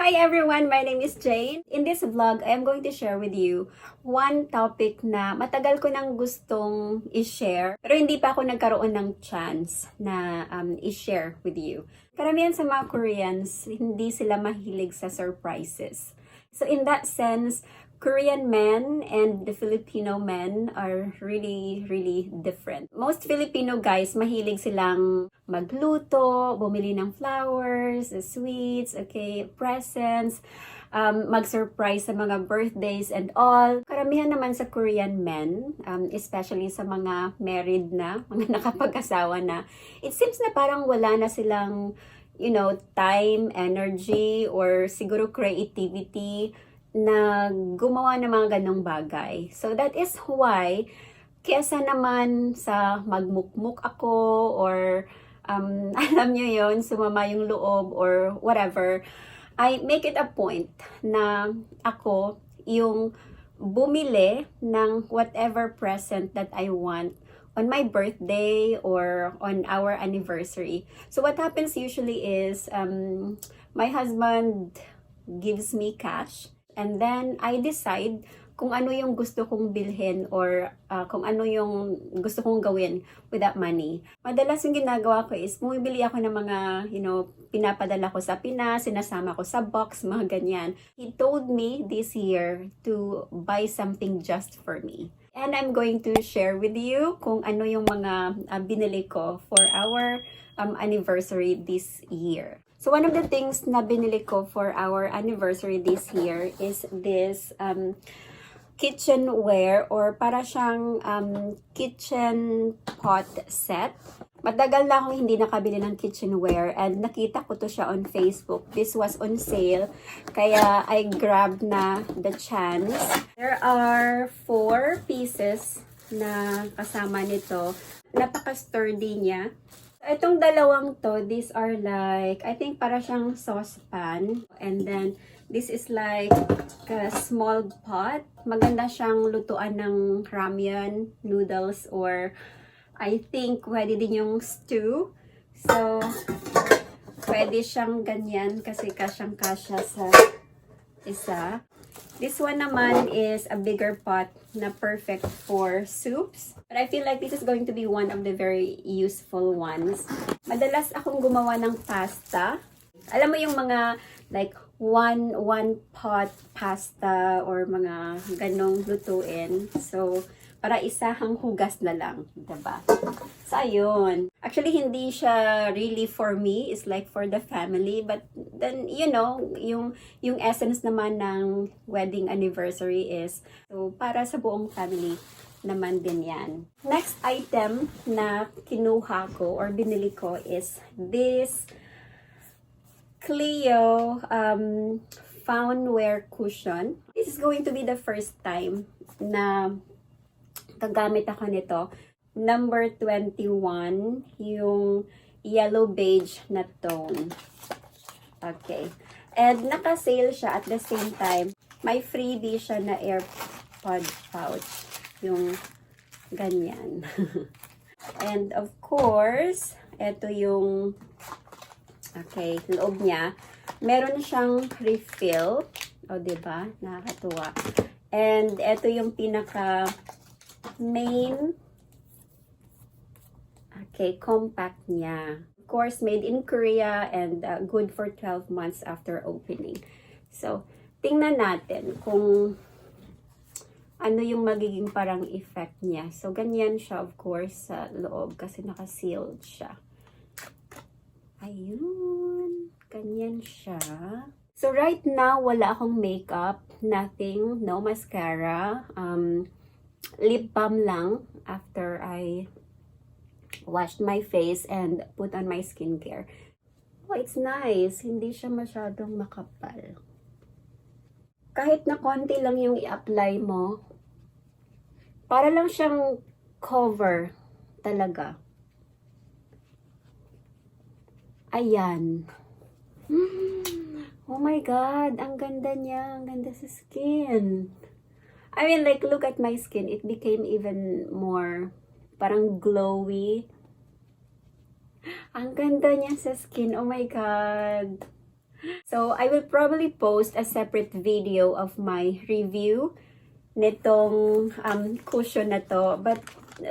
Hi everyone, my name is Jane. In this vlog, I am going to share with you one topic na matagal ko nang gustong i-share pero hindi pa ako nagkaroon ng chance na i-share with you. Karamihan sa mga Koreans, hindi sila mahilig sa surprises. So in that sense, Korean men and the Filipino men are really different. Most Filipino guys, mahilig silang magluto, bumili ng flowers, sweets, okay, presents, mag-surprise sa mga birthdays and all. Karamihan naman sa Korean men, especially sa mga married na, mga nakapag-asawa na, it seems na parang wala na silang, time, energy, or siguro creativity na gumawa ng mga ganong bagay. So that is why, kesa naman sa magmukmuk ako or alam nyo yon, sumama yung loob or whatever, I make it a point na ako yung bumili ng whatever present that I want on my birthday or on our anniversary. So what happens usually is my husband gives me cash. And then, I decide kung ano yung gusto kong bilhin or kung ano yung gusto kong gawin with that money. Madalas yung ginagawa ko is, bumibili ako ng mga, pinapadala ko sa Pinas, sinasama ko sa box, mga ganyan. He told me this year to buy something just for me. And I'm going to share with you kung ano yung mga binili ko for our anniversary this year. So one of the things na binili ko for our anniversary this year is this kitchenware or para siyang kitchen pot set. Matagal na akong hindi nakabili ng kitchenware and nakita ko to siya on Facebook. This was on sale, kaya I grabbed na the chance. There are 4 pieces na kasama nito. Napaka-sturdy niya. Itong dalawang to, these are like, I think para siyang saucepan. And then, this is like a small pot. Maganda siyang lutuan ng ramyun, noodles, or I think pwede din yung stew. So, pwede siyang ganyan kasi kasyang-kasya sa isa. This one naman is a bigger pot na perfect for soups. But I feel like this is going to be one of the very useful ones. Madalas akong gumawa ng pasta. Alam mo yung mga like one pot pasta or mga ganong lutuin. So, para isahang hugas na lang, diba? So, ayun. Actually, hindi siya really for me. It's like for the family. But then, yung essence naman ng wedding anniversary is, so, para sa buong family naman din yan. Next item na kinuha ko or binili ko is this Clio foundwear cushion. This is going to be the first time na gagamit ako nito. Number 21, yung yellow beige na tone. Okay. And naka-sale siya at the same time. May freebie siya na AirPod pouch. Yung ganyan. And of course, ito yung loob niya. Meron siyang refill. O, diba? Nakakatuwa. And ito yung pinaka main compact niya. Of course, made in Korea and good for 12 months after opening. So, tingnan natin kung ano yung magiging parang effect niya. So, ganyan siya, of course, sa loob kasi naka-sealed siya. Ayun. Ganyan siya. So, right now, wala akong makeup. Nothing. No mascara. Lip balm lang after I washed my face and put on my skincare. Oh, it's nice. Hindi siya masyadong makapal. Kahit na konti lang yung i-apply mo, para lang siyang cover talaga. Ayan. Oh my God, ang ganda niya. Ang ganda sa skin. I mean, like, look at my skin. It became even more parang glowy. Ang ganda niya sa skin. Oh my God. So, I will probably post a separate video of my review nitong cushion na to. But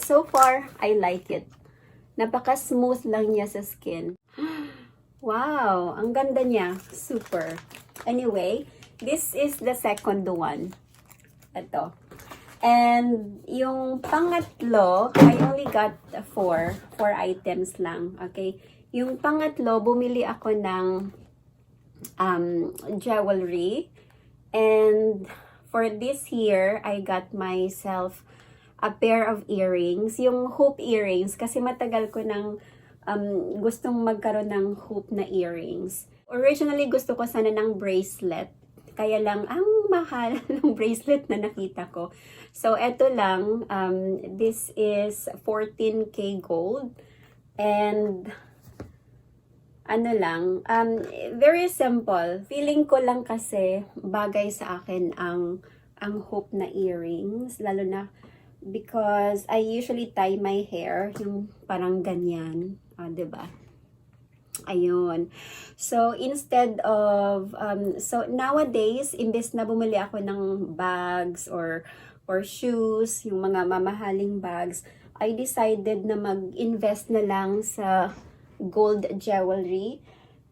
so far, I like it. Napaka-smooth lang niya sa skin. Wow! Ang ganda niya. Super. Anyway, this is the second one. Ito. And yung pangatlo, I only got four items lang. Okay? Yung pangatlo, bumili ako ng jewelry. And for this year, I got myself a pair of earrings. Yung hoop earrings, kasi matagal ko nang gustong magkaroon ng hoop na earrings. Originally, gusto ko sana ng bracelet. Kaya lang, ang mahal ng bracelet na nakita ko. So, eto lang. This is 14K gold. And ano lang, very simple. Feeling ko lang kasi bagay sa akin ang hoop na earrings. Lalo na because I usually tie my hair, yung parang ganyan, diba? Ayun. So, instead of, so nowadays, imbes na bumili ako ng bags or shoes, yung mga mamahaling bags, I decided na mag-invest na lang sa gold jewelry.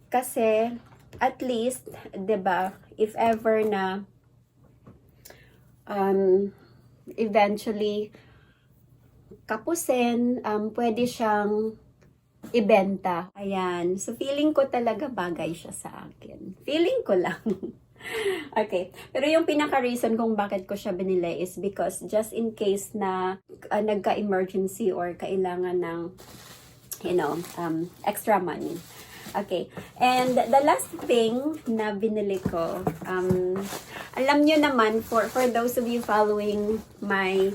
Kasi, at least, diba, if ever na, eventually kapusin, pwede siyang ibenta. Ayan. So, feeling ko talaga bagay siya sa akin. Feeling ko lang. Okay. Pero yung pinaka-reason kung bakit ko siya binili is because just in case na nagka-emergency or kailangan ng, you know, extra money. Okay. And the last thing na binili ko, alam nyo naman, for those of you following my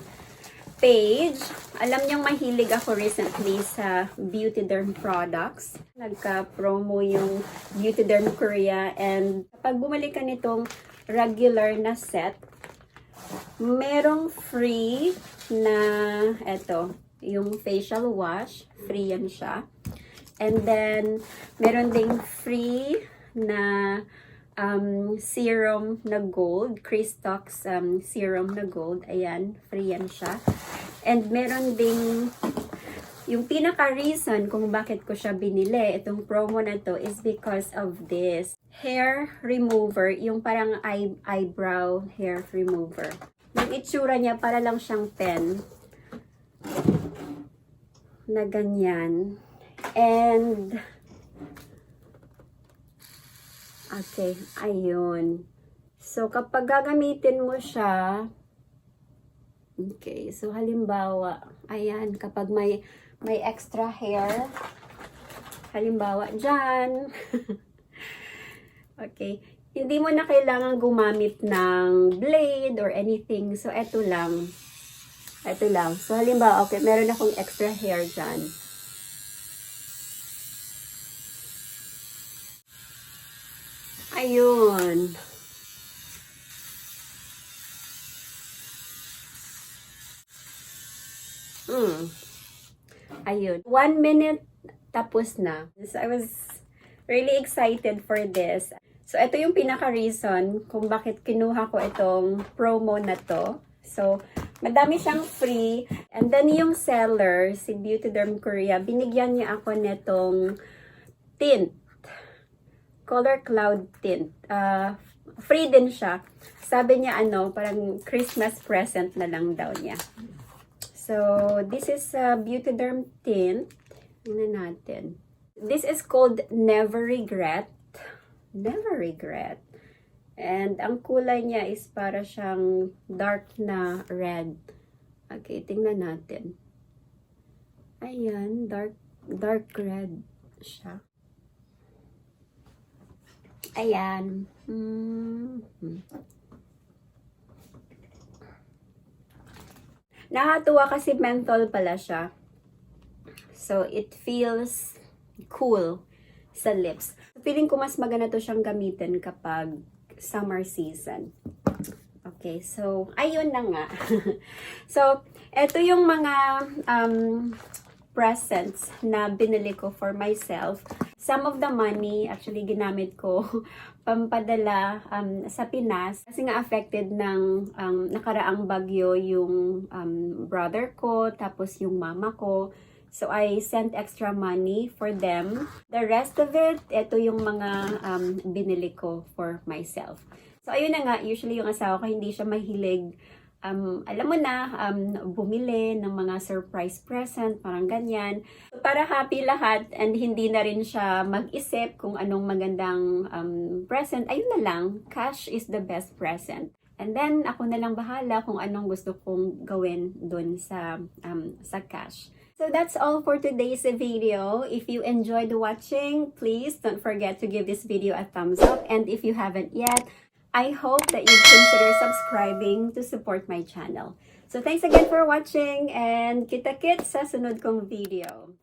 page, alam nyo mahilig ako recently sa Beauty Derm products. Nagka-promo yung Beauty Derm Korea, and kapag bumalik ka nitong regular na set, merong free na, eto, yung facial wash, free yan siya. And then, meron ding free na serum na gold, Christox serum na gold. Ayan, free yan siya. And meron ding, yung pinaka-reason kung bakit ko siya binili, itong promo na to, is because of this hair remover, yung parang eyebrow hair remover. Yung itsura niya, para lang siyang pen na ganyan. And, okay, ayun. So, kapag gagamitin mo siya, okay, so halimbawa, ayan, kapag may extra hair, halimbawa, dyan, okay, hindi mo na kailangan gumamit ng blade or anything. So, eto lang. Eto lang. So, halimbawa, okay, meron akong extra hair dyan. Ayun. Ayun. 1 minute, tapos na. So, I was really excited for this. So, ito yung pinaka-reason kung bakit kinuha ko itong promo na to. So, madami siyang free. And then, yung seller, si Beauty Derm Korea, binigyan niya ako netong tint. Color Cloud tint. Free din siya. Sabi niya, parang Christmas present na lang daw niya. So, this is Beauty Derm tint. Tingnan natin. This is called Never Regret. Never Regret. And ang kulay niya is para siyang dark na red. Okay, tingnan natin. Ayan, dark red siya. Ayan. Nakatuwa kasi menthol pala siya. So, it feels cool sa lips. Feeling ko mas maganda to siyang gamitin kapag summer season. Okay, so, ayun na nga. So, eto yung mga presents na binili ko for myself. Some of the money, actually, ginamit ko pampadala sa Pinas. Kasi nga affected ng nakaraang bagyo yung brother ko, tapos yung mama ko. So, I sent extra money for them. The rest of it, ito yung mga binili ko for myself. So, ayun na nga, usually yung asawa ko, hindi siya mahilig alam mo na, bumili ng mga surprise present, parang ganyan. So, para happy lahat and hindi na rin siya mag-isip kung anong magandang present, ayun na lang, cash is the best present. And then, ako na lang bahala kung anong gusto kong gawin dun sa cash. So that's all for today's video. If you enjoyed watching, please don't forget to give this video a thumbs up. And if you haven't yet, I hope that you'd consider subscribing to support my channel. So thanks again for watching and kita-kits sa sunod kong video.